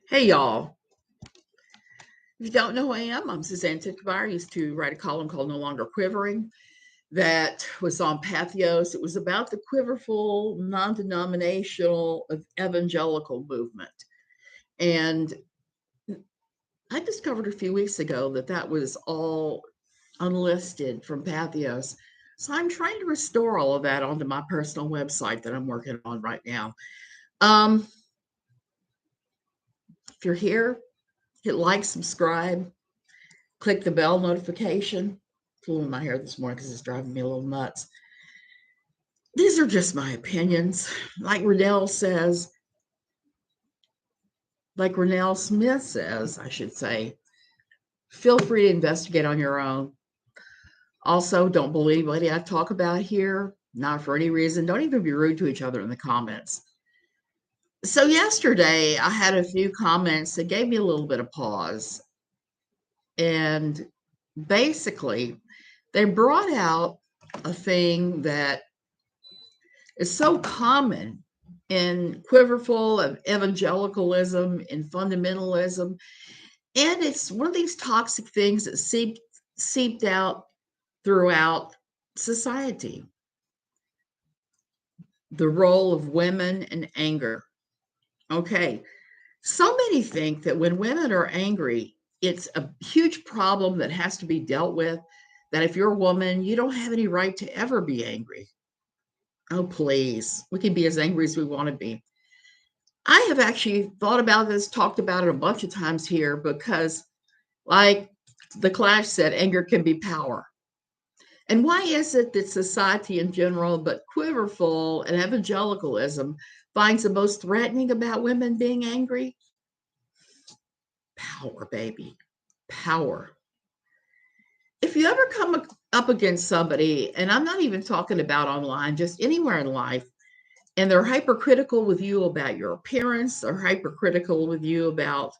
Hey y'all, if you don't know who I am, I'm Suzanne Titchemeyer. I used to write a column called No Longer Quivering that was on Pathos. It was about the quiverful, non-denominational evangelical movement. And I discovered a few weeks ago that that was all unlisted from Pathos. So I'm trying to restore all of that onto my personal website that I'm working on right now. Um, if you're here, hit like, subscribe, click the bell notification. Pulling my hair this morning because it's driving me a little nuts. These are just my opinions. Like Renell Smith says, I should say, feel free to investigate on your own. Also, don't believe what I talk about here, not for any reason. Don't even be rude to each other in the comments. So yesterday, I had a few comments that gave me a little bit of pause. And basically, they brought out a thing that is so common in quiverful of evangelicalism and fundamentalism. And it's one of these toxic things that seeped out throughout society. The role of women in anger. Okay. So many think that when women are angry, it's a huge problem that has to be dealt with. That if you're a woman, you don't have any right to ever be angry. Oh, please. We can be as angry as we want to be. I have actually thought about this, talked about it a bunch of times here because, like the Clash said, anger can be power. And why is it that society in general, but quiverful and evangelicalism, finds the most threatening about women being angry? Power, baby. Power. If you ever come up against somebody, and I'm not even talking about online, just anywhere in life, and they're hypercritical with you about your appearance, they're hypercritical with you about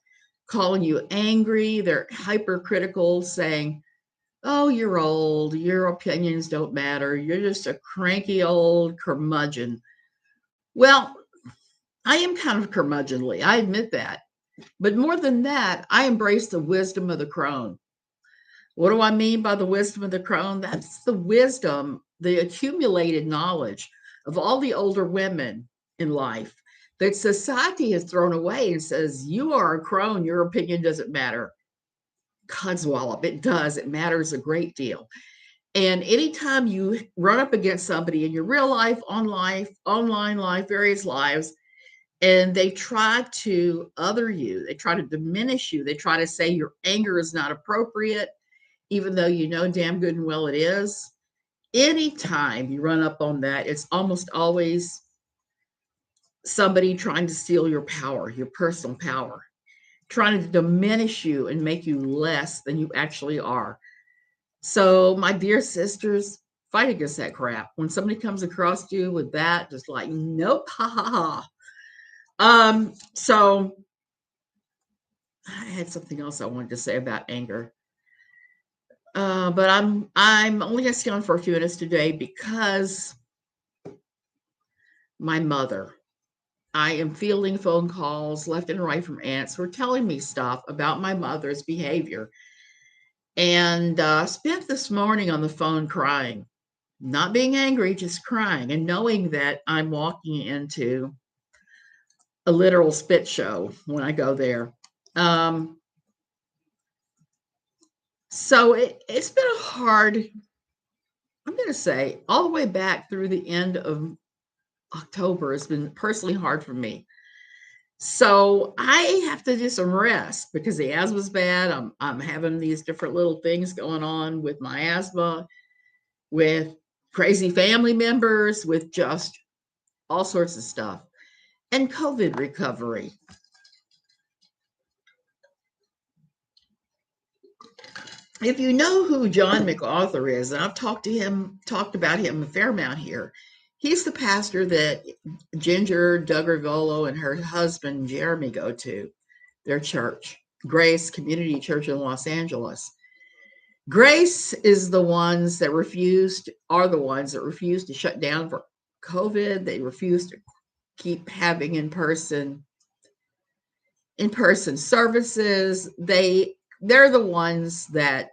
calling you angry, they're hypercritical saying, oh, you're old, your opinions don't matter, you're just a cranky old curmudgeon. Well, I am kind of curmudgeonly, I admit that. But more than that, I embrace the wisdom of the crone. What do I mean by the wisdom of the crone? That's the wisdom, the accumulated knowledge of all the older women in life that society has thrown away and says, you are a crone, your opinion doesn't matter. Codswallop, it does. It matters a great deal. And anytime you run up against somebody in your real life, online life, various lives, and they try to other you, they try to diminish you, they try to say your anger is not appropriate, even though you know damn good and well it is. Anytime you run up on that, it's almost always somebody trying to steal your power, your personal power, trying to diminish you and make you less than you actually are. So, my dear sisters, fight against that crap. When somebody comes across you with that, just like, nope, ha ha ha. So I had something else I wanted to say about anger. But I'm only going to stay on for a few minutes today because my mother. I am fielding phone calls left and right from aunts who are telling me stuff about my mother's behavior. And spent this morning on the phone crying, not being angry, just crying, and knowing that I'm walking into a literal spit show when I go there. So it's been a hard, I'm going to say, all the way back through the end of October has been personally hard for me. So I have to do some rest because the asthma's bad. I'm having these different little things going on with my asthma, with crazy family members, with just all sorts of stuff, and COVID recovery. If you know who John MacArthur is, and I've talked about him a fair amount here, he's the pastor that Ginger Duggar-Golo and her husband Jeremy go to, their church, Grace Community Church in Los Angeles. Grace is the ones that are the ones that refused to shut down for COVID. They refused to keep having in-person in-person services. They're the ones that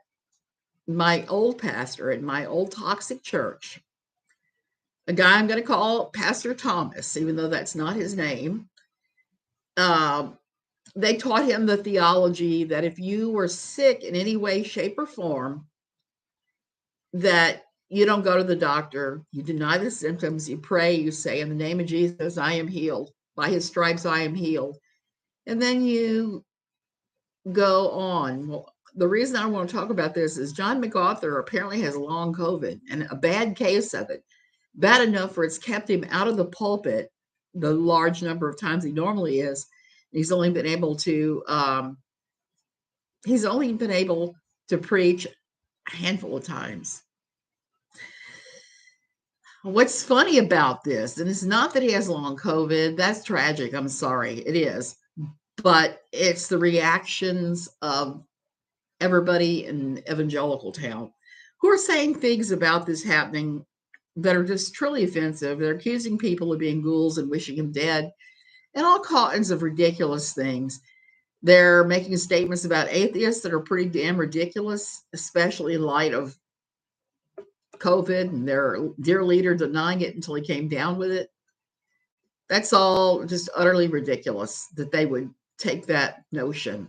my old pastor at my old toxic church, a guy I'm going to call Pastor Thomas, even though that's not his name. They taught him the theology that if you were sick in any way, shape, or form, that you don't go to the doctor, you deny the symptoms, you pray, you say, in the name of Jesus, I am healed. By his stripes, I am healed. And then you go on. Well, the reason I want to talk about this is John MacArthur apparently has long COVID and a bad case of it, bad enough where it's kept him out of the pulpit the large number of times he normally is. He's only been able to preach a handful of times. What's funny about this, and it's not that he has long COVID, that's tragic. I'm sorry, it is. But it's the reactions of everybody in Evangelical town who are saying things about this happening that are just truly offensive. They're accusing people of being ghouls and wishing him dead and all kinds of ridiculous things. They're making statements about atheists that are pretty damn ridiculous, especially in light of COVID and their dear leader denying it until he came down with it. That's all just utterly ridiculous that they would take that notion.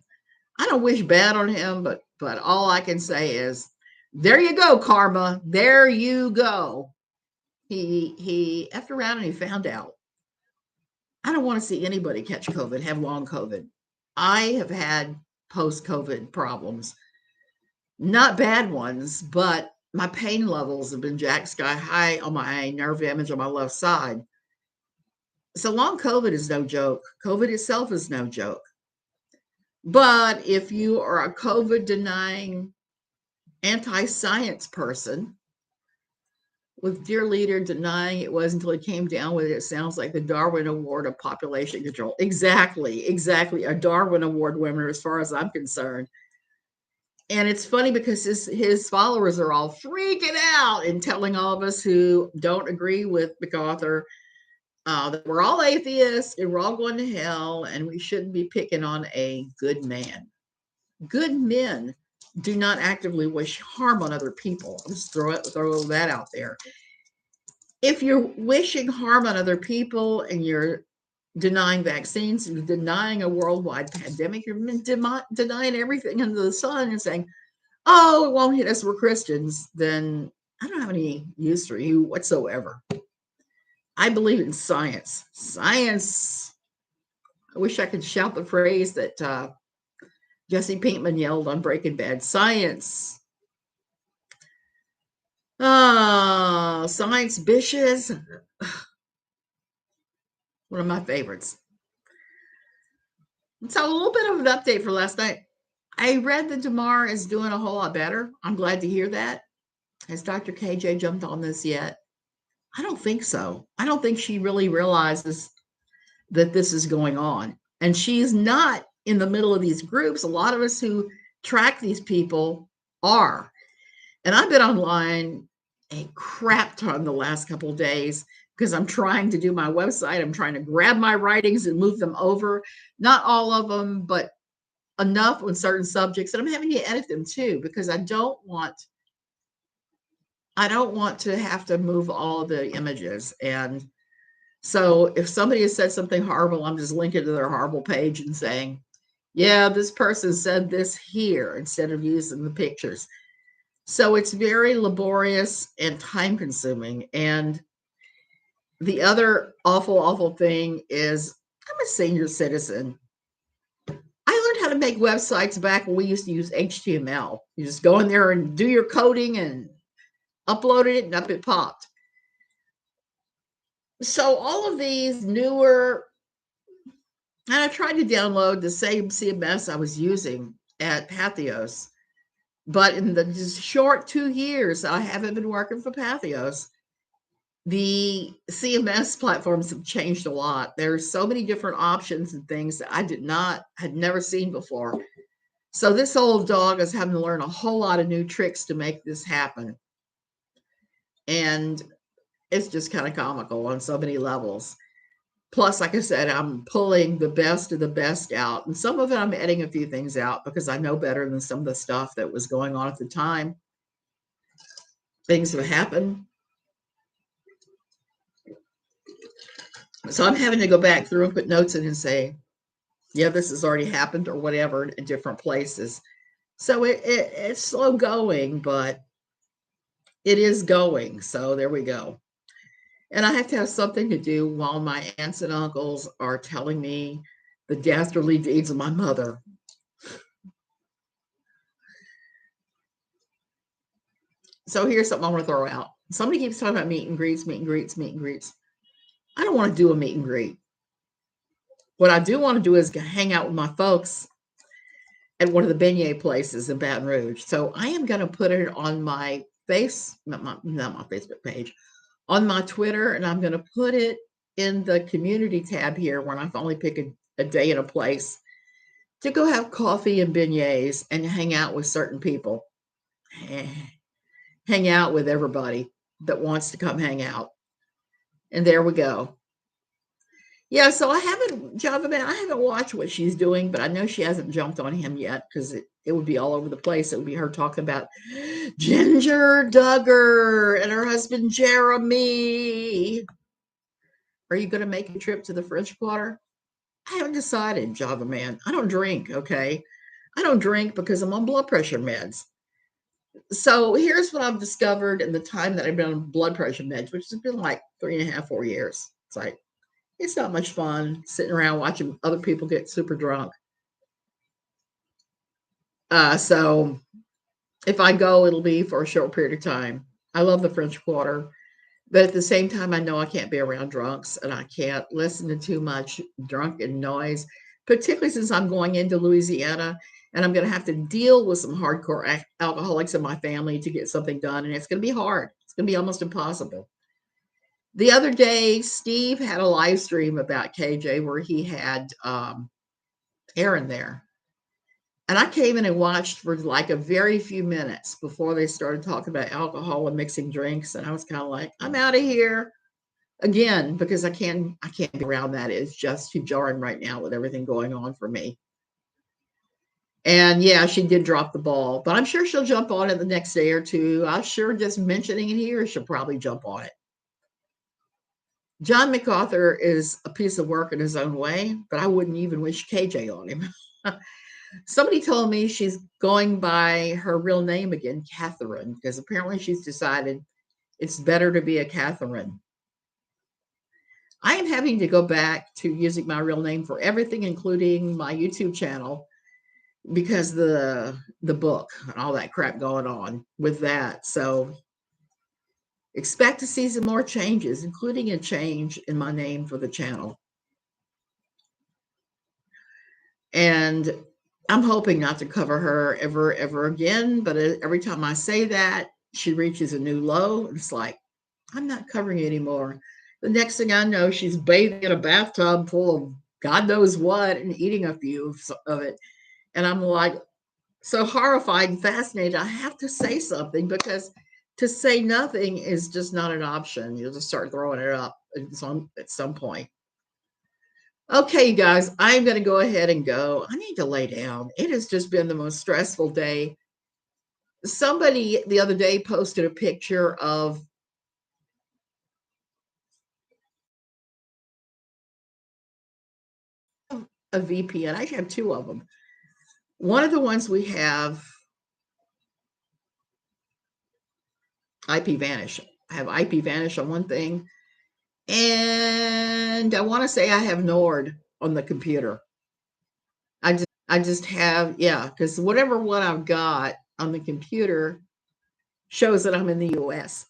I don't wish bad on him, but all I can say is, there you go, karma. There you go. He effed around and he found out. I don't want to see anybody catch COVID, have long COVID. I have had post-COVID problems, not bad ones, but my pain levels have been jack sky high on my nerve damage on my left side. So long COVID is no joke. COVID itself is no joke. But if you are a COVID denying anti-science person, with dear leader denying it was until he came down with it, it sounds like the Darwin Award of population control. Exactly. A Darwin Award winner as far as I'm concerned. And it's funny because his followers are all freaking out and telling all of us who don't agree with MacArthur that we're all atheists and we're all going to hell and we shouldn't be picking on a good man. Good men do not actively wish harm on other people. I'll just throw that out there. If you're wishing harm on other people and you're denying vaccines, you're denying a worldwide pandemic, you're denying everything under the sun and saying, oh, it won't hit us, we're Christians, then I don't have any use for you whatsoever. I believe in science. Science. I wish I could shout the phrase that Jesse Pinkman yelled on Breaking Bad. Science. Science bitches. One of my favorites. So a little bit of an update for last night. I read that Damar is doing a whole lot better. I'm glad to hear that. Has Dr. KJ jumped on this yet? I don't think so. I don't think she really realizes that this is going on. And she's not in the middle of these groups. A lot of us who track these people are. And I've been online a crap ton the last couple of days because I'm trying to do my website. I'm trying to grab my writings and move them over. Not all of them, but enough on certain subjects. And I'm having to edit them too because I don't want to have to move all of the images. And so if somebody has said something horrible, I'm just linking to their horrible page and saying, yeah, this person said this here instead of using the pictures. So it's very laborious and time consuming. And the other awful thing is I'm a senior citizen. I learned how to make websites back when we used to use HTML. You just go in there and do your coding and uploaded it and up it popped. So all of these newer, and I tried to download the same CMS I was using at Pathos, but in the short 2 years I haven't been working for Pathos, the CMS platforms have changed a lot. There's so many different options and things that I had never seen before. So this old dog is having to learn a whole lot of new tricks to make this happen. And it's just kind of comical on so many levels. Plus, like I said, I'm pulling the best of the best out. And some of it I'm editing a few things out because I know better than some of the stuff that was going on at the time. Things have happened. So I'm having to go back through and put notes in and say, yeah, this has already happened or whatever in different places. So it's slow going, but it is going. So there we go. And I have to have something to do while my aunts and uncles are telling me the dastardly deeds of my mother. So here's something I want to throw out. Somebody keeps talking about meet and greets, meet and greets, meet and greets. I don't want to do a meet and greet. What I do want to do is hang out with my folks at one of the beignet places in Baton Rouge. So I am going to put it on my not my Facebook page, on my Twitter, and I'm going to put it in the community tab here when I finally pick a day and a place to go have coffee and beignets and hang out with certain people. Hang out with everybody that wants to come hang out. And there we go. Yeah, so I haven't, Java Man, I haven't watched what she's doing, but I know she hasn't jumped on him yet because it would be all over the place. It would be her talking about Ginger Duggar and her husband Jeremy. Are you going to make a trip to the French Quarter? I haven't decided, Java Man. I don't drink, okay? I don't drink because I'm on blood pressure meds. So here's what I've discovered in the time that I've been on blood pressure meds, which has been like 3.5, 4 years. It's like, it's not much fun sitting around watching other people get super drunk. So if I go, it'll be for a short period of time. I love the French Quarter, but at the same time, I know I can't be around drunks and I can't listen to too much drunken noise, particularly since I'm going into Louisiana and I'm going to have to deal with some hardcore alcoholics in my family to get something done. And it's going to be hard. It's going to be almost impossible. The other day, Steve had a live stream about KJ where he had Aaron there. And I came in and watched for like a very few minutes before they started talking about alcohol and mixing drinks. And I was kind of like, I'm out of here again, because I can't be around that. It's just too jarring right now with everything going on for me. And yeah, she did drop the ball, but I'm sure she'll jump on it the next day or two. I'm sure just mentioning it here, she'll probably jump on it. John MacArthur is a piece of work in his own way, but I wouldn't even wish KJ on him. Somebody told me she's going by her real name again, Catherine, because apparently she's decided it's better to be a Catherine. I am having to go back to using my real name for everything, including my YouTube channel, because the book and all that crap going on with that. So expect to see some more changes, including a change in my name for the channel. And I'm hoping not to cover her ever again. But every time I say that, she reaches a new low. It's like, I'm not covering it anymore. The next thing I know, she's bathing in a bathtub full of God knows what and eating a few of it. And I'm like, so horrified and fascinated. I have to say something because to say nothing is just not an option. You'll just start throwing it up at some point. Okay, you guys, I'm going to go ahead and go. I need to lay down. It has just been the most stressful day. Somebody the other day posted a picture of a VPN. I actually have two of them. One of the ones we have IP Vanish. I have IP Vanish on one thing. And I want to say I have Nord on the computer. I just have, yeah, because whatever one I've got on the computer shows that I'm in the US.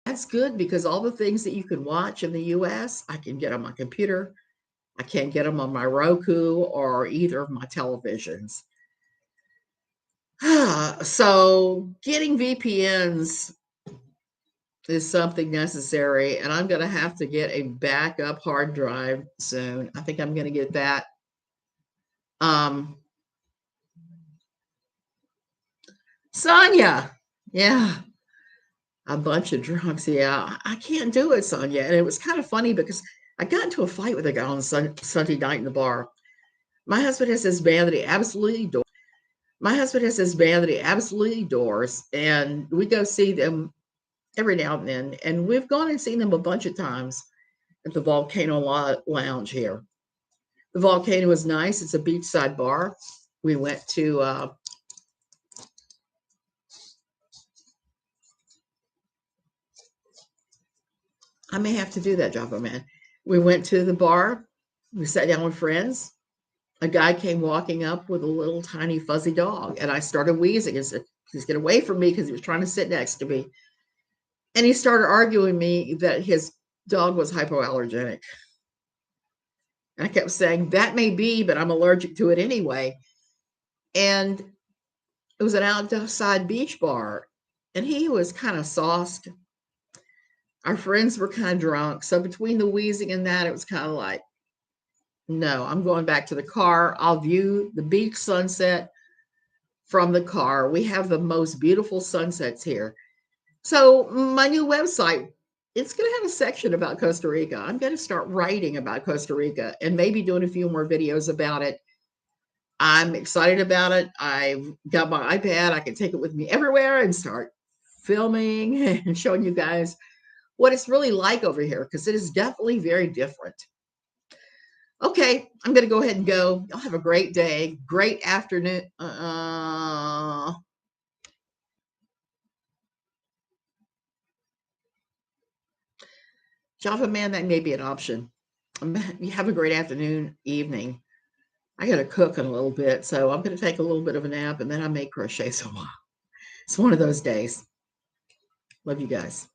That's good because all the things that you can watch in the US, I can get on my computer. I can't get them on my Roku or either of my televisions. So getting VPNs is something necessary, and I'm going to have to get a backup hard drive soon. I think I'm going to get that. Sonia, yeah, a bunch of drunks. Yeah, I can't do it, Sonia. And it was kind of funny because I got into a fight with a guy on Sunday night in the bar. My husband has this band that he absolutely adores. My husband has this band that he absolutely adores, and we go see them every now and then. And we've gone and seen them a bunch of times at the Volcano Lounge here. The Volcano is nice. It's a beachside bar. We went to I may have to do that, Java Man. We went to the bar. We sat down with friends. A guy came walking up with a little tiny fuzzy dog, and I started wheezing and said, "Please get away from me," because he was trying to sit next to me. And he started arguing me that his dog was hypoallergenic. And I kept saying, "That may be, but I'm allergic to it anyway." And it was an outside beach bar, and he was kind of sauced. Our friends were kind of drunk. So between the wheezing and that, it was kind of like, no, I'm going back to the car. I'll view the beach sunset from the car. We have the most beautiful sunsets here. So my new website, it's going to have a section about Costa Rica. I'm going to start writing about Costa Rica and maybe doing a few more videos about it. I'm excited about it. I've got my iPad. I can take it with me everywhere and start filming and showing you guys what it's really like over here, because it is definitely very different. Okay, I'm going to go ahead and go. Y'all have a great day, great afternoon. Java Man, that may be an option. You have a great afternoon, evening. I got to cook in a little bit, so I'm going to take a little bit of a nap, and then I may crochet some more. It's one of those days. Love you guys.